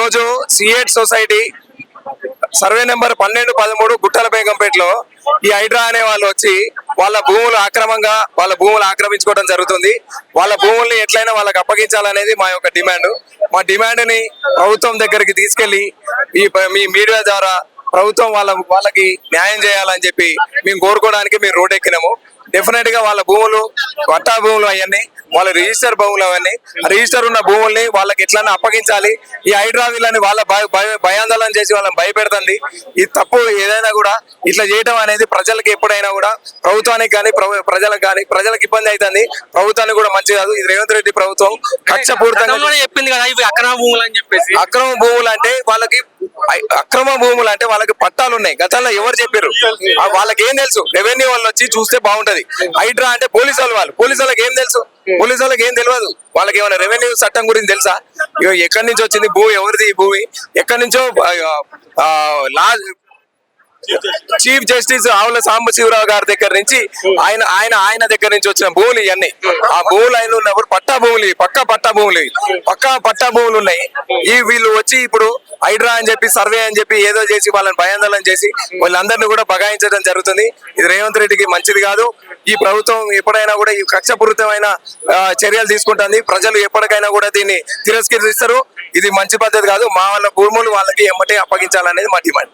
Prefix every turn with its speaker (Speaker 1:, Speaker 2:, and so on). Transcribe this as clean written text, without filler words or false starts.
Speaker 1: ఈరోజు సిఎట్ society survey number 12, 13 గుట్టల బేగంపేటలో ఈ హైడ్రా అనే వాళ్ళు వచ్చి వాళ్ళ భూములు ఆక్రమించుకోవడం జరుగుతుంది. వాళ్ళ భూముల్ని ఎట్లయినా వాళ్ళకి అప్పగించాలనేది మా యొక్క డిమాండ్. మా డిమాండ్ ని ప్రభుత్వం దగ్గరికి తీసుకెళ్లి మీ మీడియా ద్వారా ప్రభుత్వం వాళ్ళకి న్యాయం చేయాలని చెప్పి మేము కోరుకోవడానికి మేము రోడ్ ఎక్కినాము. డెఫినెట్ గా వాళ్ళ భూములు పట్టా భూములు అవన్నీ వాళ్ళ రిజిస్టర్ భూములు అవన్నీ రిజిస్టర్ ఉన్న భూముల్ని వాళ్ళకి ఎట్లన్నా అప్పగించాలి. ఈ హైడ్రా వీళ్ళని వాళ్ళ భయాందోళన చేసి వాళ్ళని భయపెడుతుంది. ఇది తప్పు. ఏదైనా కూడా ఇట్లా చేయడం అనేది ప్రజలకు ఎప్పుడైనా కూడా ప్రభుత్వానికి కానీ ప్రజలకు ఇబ్బంది అవుతుంది. ప్రభుత్వానికి కూడా మంచి కాదు. ఇది రేవంత్ రెడ్డి ప్రభుత్వం కక్షపూరితంగా
Speaker 2: చెప్పింది కదా ఇవి అక్రమ భూములు అని చెప్పేసి.
Speaker 1: అక్రమ భూములు అంటే వాళ్ళకి పట్టాలు ఉన్నాయి. గతంలో ఎవరు చెప్పారు? వాళ్ళకి ఏం తెలుసు? రెవెన్యూ వాళ్ళు వచ్చి చూస్తే బాగుంటది. హైడ్రా అంటే పోలీసు వాళ్ళకి ఏం తెలుసు? పోలీసు వాళ్ళకి ఏం తెలియదు. వాళ్ళకి ఏమైనా రెవెన్యూ చట్టం గురించి తెలుసా? ఎక్కడి నుంచి వచ్చింది భూమి, ఎవరిది ఈ భూమి? ఎక్కడి నుంచో చీఫ్ జస్టిస్ ఆవుల సాంబశివరావు గారి దగ్గర నుంచి ఆయన దగ్గర నుంచి వచ్చిన భూములు ఇవన్నీ. ఆ భూములు ఆయన ఉన్నప్పుడు పట్టా భూములు ఉన్నాయి. ఈ వీళ్ళు వచ్చి ఇప్పుడు హైడ్రా అని చెప్పి సర్వే అని చెప్పి ఏదో చేసి వాళ్ళని భయాందోళన చేసి వాళ్ళందరినీ కూడా బగాయించడం జరుగుతుంది. ఇది రేవంత్ రెడ్డికి మంచిది కాదు. ఈ ప్రభుత్వం ఎప్పుడైనా కూడా ఈ కక్షపూరితమైన చర్యలు తీసుకుంటుంది. ప్రజలు ఎప్పటికైనా కూడా దీన్ని తిరస్కరిస్తారు. ఇది మంచి పద్ధతి కాదు. వాళ్ళ భూములు వాళ్ళకి ఎమ్మటే అప్పగించాలనేది మా డిమాండ్.